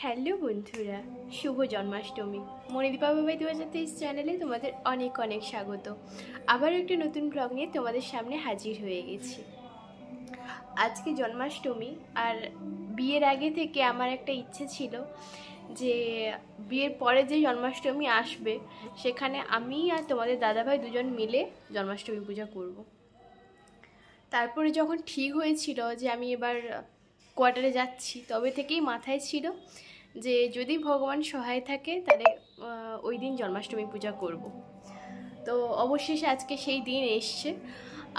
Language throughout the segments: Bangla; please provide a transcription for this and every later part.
হ্যালো বন্ধুরা, শুভ জন্মাষ্টমী। মণিদীপা বাবাই 2023 চ্যানেলে তোমাদের অনেক অনেক স্বাগত। আবার একটা নতুন ব্লগ নিয়ে তোমাদের সামনে হাজির হয়ে গেছি। আজকে জন্মাষ্টমী, আর বিয়ের আগে থেকে আমার একটা ইচ্ছে ছিল যে বিয়ের পরে যে জন্মাষ্টমী আসবে সেখানে আমি আর তোমাদের দাদাভাই দুজন মিলে জন্মাষ্টমী পূজা করব। তারপরে যখন ঠিক হয়েছিল যে আমি এবার কোয়ার্টারে যাচ্ছি, তবে থেকেই মাথায় ছিল যে যদি ভগবান সহায় থাকে তাহলে ওই দিন জন্মাষ্টমী পূজা করব। তো অবশেষে আজকে সেই দিন এসছে।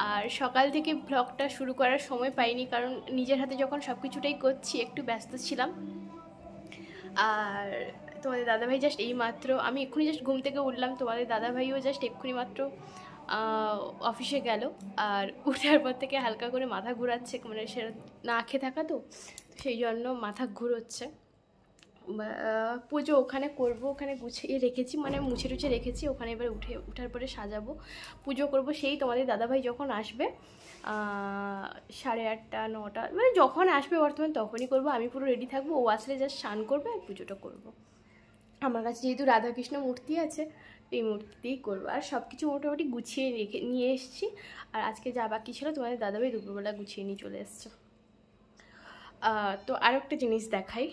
আর সকাল থেকে ব্লগটা শুরু করার সময় পাইনি, কারণ নিজের হাতে যখন সব কিছুটাই করছি একটু ব্যস্ত ছিলাম। আর তোমাদের দাদাভাই জাস্ট এই মাত্র, আমি এক্ষুনি জাস্ট ঘুম থেকে উঠলাম, তোমাদের দাদাভাইও জাস্ট এক্ষুনি মাত্র অফিসে গেল। আর উঠার পর থেকে হালকা করে মাথা ঘুরাচ্ছে, মানে সেটা না খেয়ে থাকা তো সেই জন্য মাথা ঘুরোচ্ছে। পুজো ওখানে করব, ওখানে গুছিয়ে রেখেছি, মানে মুছে টুছে রেখেছি। ওখানে এবার উঠার পরে সাজাবো, পুজো করব। সেই তোমাদের দাদাভাই যখন আসবে 8:30 9টা, মানে যখন আসবে বর্তমানে তখনই করব। আমি পুরো রেডি থাকবো, ও আসলে জাস্ট স্নান করবে আর পুজোটা করব। আমার কাছে যেহেতু রাধাকৃষ্ণ মূর্তি আছে, এই মূর্তিতেই করবো। আর সব কিছু মোটামুটি গুছিয়ে নিয়ে এসেছি। আর আজকে যা বাকি ছিল তোমাদের দাদাভাই দুপুরবেলা গুছিয়ে নিয়ে চলে এসছে। তো আর একটা জিনিস দেখাই।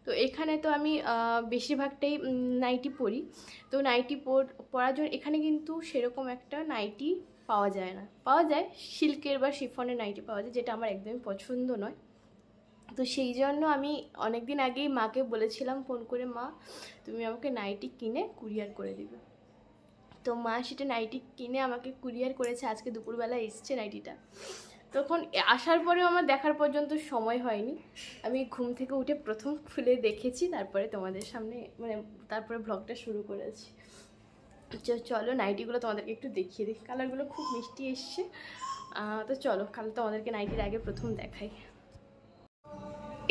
তো এখানে তো আমি বেশিরভাগটাই নাইটি পরি। তো নাইটি পরার জন্য এখানে কিন্তু সেরকম একটা নাইটি পাওয়া যায় না। পাওয়া যায় সিল্কের বা শিফনের নাইটি পাওয়া যায়, যেটা আমার একদমই পছন্দ নয়। তো সেই জন্য আমি অনেক দিন আগেই মাকে বলেছিলাম ফোন করে, মা তুমি আমাকে নাইটি কিনে কুরিয়ার করে দিবে। তো মা সেটা নাইটি কিনে আমাকে কুরিয়ার করেছে। আজকে দুপুরবেলা এসছে নাইটিটা। তখন আসার পরেও আমার দেখার পর্যন্ত সময় হয়নি। আমি ঘুম থেকে উঠে প্রথম খুলে দেখেছি, তারপরে তোমাদের সামনে মানে তারপরে ব্লগটা শুরু করেছি। চলো নাইটিগুলো তোমাদেরকে একটু দেখিয়ে দিই। কালারগুলো খুব মিষ্টি এসছে। তো চলো কাল তোমাদেরকে নাইটির আগে প্রথম দেখাই।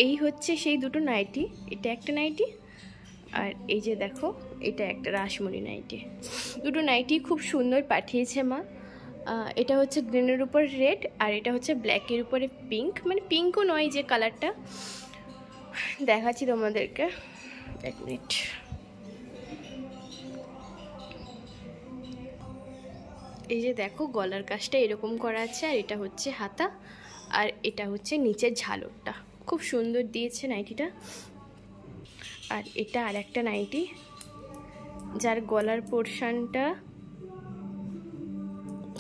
এই হচ্ছে সেই দুটো নাইটি, এটা একটা নাইটি আর এই যে দেখো এটা একটা রাসমণি নাইটি। দুটো নাইটি খুব সুন্দর পাঠিয়েছে মা। এটা হচ্ছে গ্রিনের উপর রেড, আর এটা হচ্ছে ব্ল্যাকের উপরে পিঙ্ক, মানে পিঙ্কও নয় যে কালারটা। দেখাচ্ছি তোমাদেরকে, এক মিনিট। এই যে দেখো গলার কাজটা এরকম করা আছে, আর এটা হচ্ছে হাতা, আর এটা হচ্ছে নিচের ঝালরটা। খুব সুন্দর দিয়েছে নাইটিটা। আর এটা আর একটা নাইটি যার গলার পোর্শনটা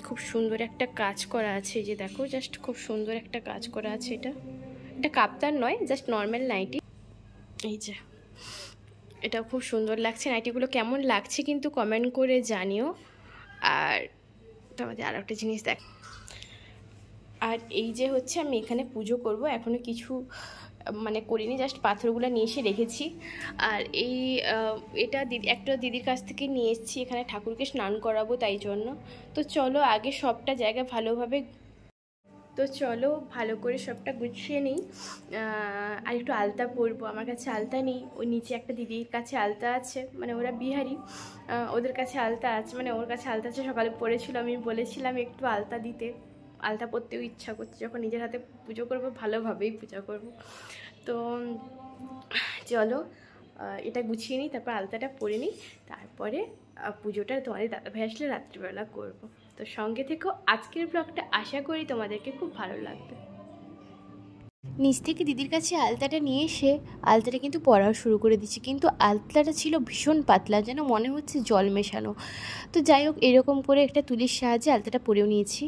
খুব সুন্দর একটা কাজ করা আছে। এই যে দেখো জাস্ট খুব সুন্দর একটা কাজ করা আছে। এটা কাপ্তান নয়, জাস্ট নর্মাল নাইটি। এই যে এটাও খুব সুন্দর লাগছে। নাইটিগুলো কেমন লাগছে কিন্তু কমেন্ট করে জানিও। আর তোমাদের আর একটা জিনিস দেখ, আর এই যে হচ্ছে আমি এখানে পুজো করব, এখনো কিছু মানে করিনি, জাস্ট পাথরগুলো নিয়ে এসে রেখেছি। আর এটা একটা দিদির কাছ থেকে নিয়ে এসেছি, এখানে ঠাকুরকে স্নান করাবো তাই জন্য। তো চলো আগে সবটা জায়গা ভালো করে সবটা গুছিয়ে নিই। আর একটু আলতা পরবো, আমার কাছে আলতা নেই। ওই নিচে একটা দিদির কাছে আলতা আছে, মানে ওরা বিহারি, ওদের কাছে আলতা আছে, মানে ওর কাছে আলতা আছে। সকালে পরেছিল, আমি বলেছিলাম একটু আলতা দিতে। আলতা পরতেও ইচ্ছা করছে, যখন নিজের হাতে পুজো করবো ভালোভাবেই পূজা করব। তো চলো এটা গুছিয়ে নিই, তারপর আলতাটা পরে নিই, তারপরে পুজোটা তোমাদের দাদাভাই আসলে রাত্রিবেলা করব। তো সঙ্গে থেকেও আজকের ব্লগটা আশা করি তোমাদেরকে খুব ভালো লাগবে। নিচ থেকে দিদির কাছে আলতাটা নিয়ে এসে আলতাটা কিন্তু পরাও শুরু করে দিচ্ছি, কিন্তু আলতাটা ছিল ভীষণ পাতলা, যেন মনে হচ্ছে জল মেশানো। তো যাই হোক এরকম করে একটা তুলির সাহায্যে আলতাটা পরেও নিয়েছি।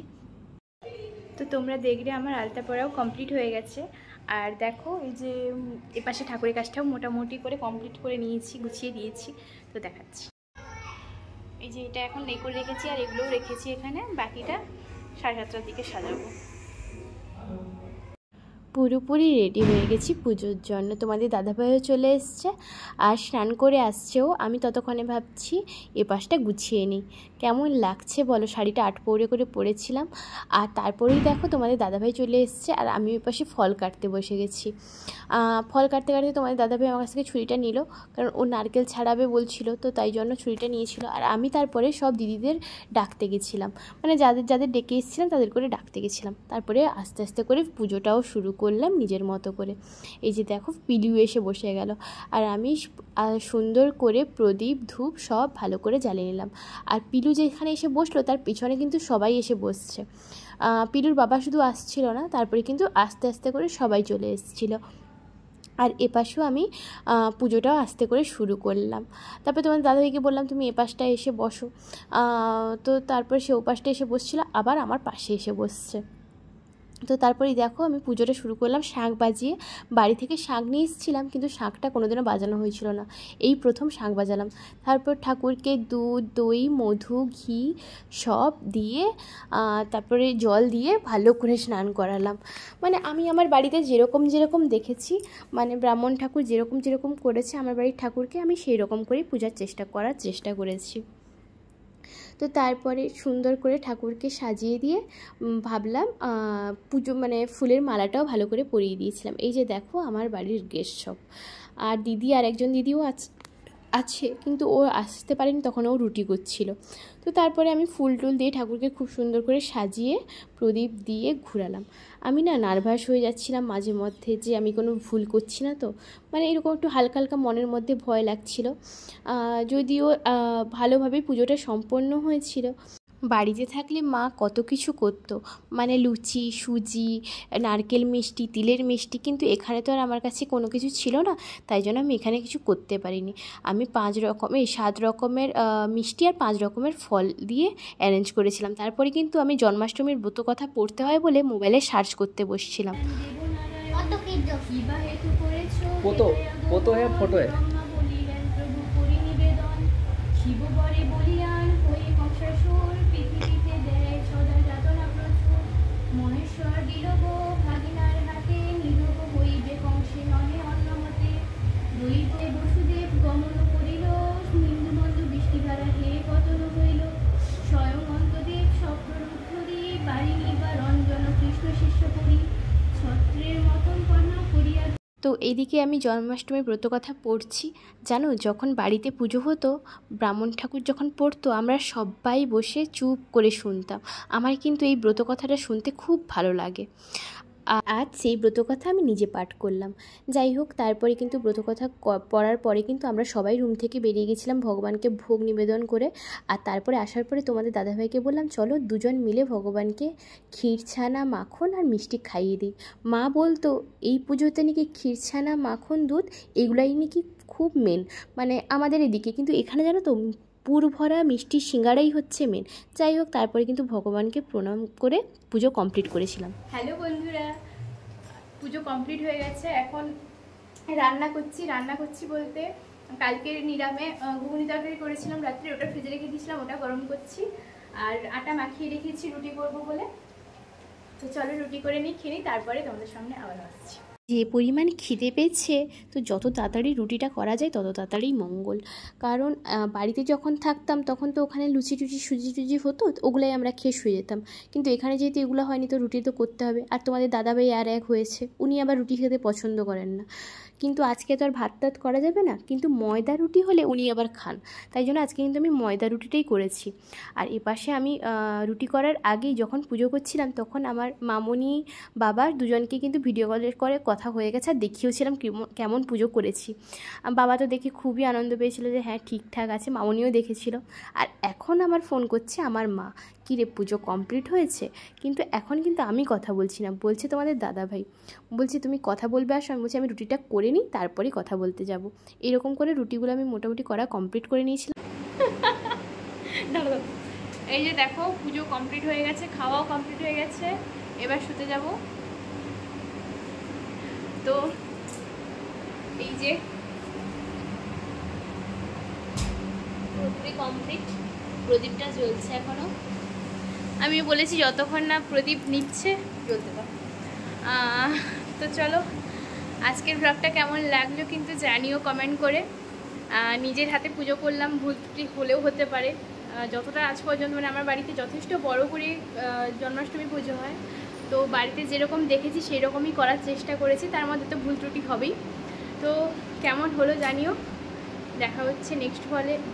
তো তোমরা দেখলে আমার আলতা পরাও কমপ্লিট হয়ে গেছে। আর দেখো এই যে এপাশে ঠাকুরের কাজটাও মোটামুটি করে কমপ্লিট করে নিয়েছি, গুছিয়ে দিয়েছি। তো দেখাচ্ছি, এই যে এটা এখন করে রেখেছি, আর এগুলোও রেখেছি এখানে। বাকিটা 7:30টার দিকে সাজাবো। পুরোপুরি রেডি হয়ে গেছি পুজোর জন্য। তোমাদের দাদাভাইও চলে এসছে আর স্নান করে আসছেও। আমি ততক্ষণে ভাবছি এ পাশটা গুছিয়ে নিই। কেমন লাগছে বলো, শাড়িটা 8 পৌরে করে পরেছিলাম। আর তারপরেই দেখো তোমাদের দাদাভাই চলে এসছে, আর আমি ওই পাশে ফল কাটতে বসে গেছি। ফল কাটতে কাটতে তোমাদের দাদাভাই আমার কাছ থেকে ছুরিটা নিল, কারণ ও নারকেল ছাড়াবে বলছিল, তো তাই জন্য ছুরিটা নিয়েছিল। আর আমি তারপরে সব দিদিদের ডাকতে গেছিলাম, মানে যাদের যাদের ডেকে এসেছিলাম তাদের করে ডাকতে গেছিলাম। তারপরে আস্তে আস্তে করে পুজোটাও শুরু করলাম নিজের মতো করে। এই যে দেখো পিলু এসে বসে গেল, আর আমি সুন্দর করে প্রদীপ ধূপ সব ভালো করে জ্বালিয়ে নিলাম। আর পিলু যেখানে এসে বসলো তার পিছনে কিন্তু সবাই এসে বসছে। পিলুর বাবা শুধু আসছিল না, তারপরে কিন্তু আস্তে আস্তে করে সবাই চলে এসেছিলো। আর এপাশেও আমি পুজোটাও আস্তে করে শুরু করলাম। তারপরে তোমার দাদাভাইকে বললাম তুমি এপাশটায় এসে বসো, তো তারপরে সে ওপাশটা এসে বসছিল, আবার আমার পাশে এসে বসছে। তো তারপরেই দেখো আমি পুজোটা শুরু করলাম শাঁখ বাজিয়ে। বাড়ি থেকে শাঁখ নিয়ে এসেছিলাম, কিন্তু শাঁখটা কোনোদিনও বাজানো হয়েছিল না, এই প্রথম শাঁখ বাজালাম। তারপর ঠাকুরকে দুধ, দই, মধু, ঘি সব দিয়ে তারপরে জল দিয়ে ভালো করে স্নান করালাম। মানে আমি আমার বাড়িতে যেরকম দেখেছি, মানে ব্রাহ্মণ ঠাকুর যেরকম করেছে আমার বাড়ির ঠাকুরকে, আমি সেই রকম করেই করার চেষ্টা করেছি। তো তারপরে সুন্দর করে ঠাকুরকে সাজিয়ে দিয়ে ভাবলাম পুজো মানে ফুলের মালাটাও ভালো করে পরিয়ে দিয়েছিলাম। এই যে দেখো আমার বাড়ির গেস্ট সব, আর দিদি আর একজন দিদিও আছে, কিন্তু ও আসতে পারেনি, তখন ও রুটি করছিল। তো তারপরে আমি ফুল টুল দিয়ে ঠাকুরকে খুব সুন্দর করে সাজিয়ে প্রদীপ দিয়ে ঘুরালাম। আমি না নার্ভাস হয়ে যাচ্ছিলাম মাঝে মধ্যে, যে আমি কোনো ভুল করছি না তো, মানে এরকম একটু হালকা হালকা মনের মধ্যে ভয় লাগছিল। যদিও ভালোভাবে পুজোটা সম্পন্ন হয়েছিল। বাড়িতে থাকলে মা কত কিছু করতো, মানে লুচি, সুজি, নারকেল মিষ্টি, তিলের মিষ্টি, কিন্তু এখানে তো আর আমার কাছে কোনো কিছু ছিল না, তাই জন্য আমি এখানে কিছু করতে পারিনি। আমি 7 রকমের মিষ্টি আর 5 রকমের ফল দিয়ে অ্যারেঞ্জ করেছিলাম। তারপরে কিন্তু আমি জন্মাষ্টমীর ব্রত কথা পড়তে হয় বলে মোবাইলে সার্চ করতে বসছিলাম। তো এইদিকে আমি জন্মাষ্টমীর ব্রত কথা পড়ছি। জানো, যখন বাড়িতে পুজো হতো, ব্রাহ্মণ ঠাকুর যখন পড়তো, আমরা সবাই বসে চুপ করে শুনতাম। আমার কিন্তু এই ব্রত কথাটা শুনতে খুব ভালো লাগে। আজ সেই ব্রতকথা আমি নিজে পাঠ করলাম। যাই হোক, তারপরে কিন্তু ব্রতকথা পড়ার পরে কিন্তু আমরা সবাই রুম থেকে বেরিয়ে গেছিলাম ভগবানকে ভোগ নিবেদন করে। আর তারপরে আসার পরে তোমাদের দাদাভাইকে বললাম চলো দুজন মিলে ভগবানকে ক্ষীর, ছানা, মাখন আর মিষ্টি খাইয়ে দিই। মা বলতো এই পুজোতে নাকি ক্ষীর, ছানা, মাখন, দুধ এগুলাই নাকি খুব মেন, মানে আমাদের এদিকে। কিন্তু এখানে জানো তো পুর ভরা মিষ্টি সিঙ্গারাই হচ্ছে মেন। যাই হোক, তারপরে কিন্তু ভগবানকে প্রণাম করে পুজো কমপ্লিট করেছিলাম। হ্যালো বন্ধুরা, পুজো কমপ্লিট হয়ে গেছে। এখন রান্না করছি বলতে কালকের নিরামে ঘুগনি তরকারি করেছিলাম রাত্রে, ওটা ফ্রিজে রেখে দিয়েছিলাম, ওটা গরম করছি। আর আটা মাখিয়ে রেখেছি রুটি করবো বলে। তো চলো রুটি করে নিই, খেয়ে নিই, তারপরে তোমাদের সামনে আবার আসছি। যে পরিমাণ খিদে পেয়েছে, তো যত তাড়াতাড়ি রুটিটা করা যায় তত তাড়াতাড়ি মঙ্গল। কারণ বাড়িতে যখন থাকতাম তখন তো ওখানে লুচি টুচি, সুজি টুজি হতো, ওগুলাই আমরা খেয়ে শুয়ে যেতাম। কিন্তু এখানে যেহেতু এগুলো হয়নি, তো রুটি তো করতে হবে। আর তোমাদের দাদাভাই আর এক হয়েছে, উনি আবার রুটি খেতে পছন্দ করেন না। কিন্তু আজকে তো আর ভাত টাত করা যাবে না, কিন্তু ময়দা রুটি হলে উনি আবার খান, তাই জন্য আজকে কিন্তু আমি ময়দা রুটিটাই করেছি। আর এপাশে আমি রুটি করার আগেই যখন পুজো করছিলাম, তখন আমার মামনি, বাবা দুজনকে কিন্তু ভিডিও কল করে কথা হয়ে গেছে, আর দেখিয়েছিলাম কেমন পুজো করেছি। বাবা তো দেখে খুবই আনন্দ পেয়েছিল যে হ্যাঁ ঠিকঠাক আছে, মামনিও দেখেছিল। আর এখন আমার ফোন করছে আমার মা, কী রে পুজো কমপ্লিট হয়েছে? কিন্তু এখন কিন্তু আমি কথা বলছি না, বলছে তোমাদের দাদাভাই। বলছি তুমি কথা বলবে আসো, আমি বলছি আমি রুটিটা করে নিই তারপরেই কথা বলতে যাব। এরকম করে রুটিগুলো আমি মোটামুটি করা কমপ্লিট করে নিয়েছিলাম। এই যে দেখো পুজো কমপ্লিট হয়ে গেছে, খাওয়াও কমপ্লিট হয়ে গেছে, এবার শুতে যাব। তো এই যে পুরোপুরি কমপ্লিট, প্রদীপটা জ্বলছে এখনো। আমি বলেছি যতক্ষণ না প্রদীপ নিচ্ছে জ্বলতে দাও। তো চলো, আজকের ব্লগটা কেমন লাগলো কিন্তু জানিও কমেন্ট করে। নিজের হাতে পুজো করলাম, ভুল ত্রুটি হলেও হতে পারে। যতটা আজ পর্যন্ত মানে আমার বাড়িতে যথেষ্ট বড় করে জন্মাষ্টমী পুজো হয়, তো বাড়িতে যেরকম দেখেছি সেই রকমই করার চেষ্টা করেছি, তার মধ্যে তো ভুল ত্রুটি হবেই। তো কেমন হলো জানিও। দেখা হচ্ছে নেক্সট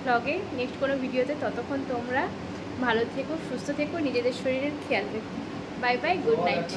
ব্লগে, নেক্সট কোনো ভিডিওতে। ততক্ষণ তোমরা ভালো থেকো, সুস্থ থেকো, নিজেদের শরীরের খেয়াল রেখো। Bye bye, good night.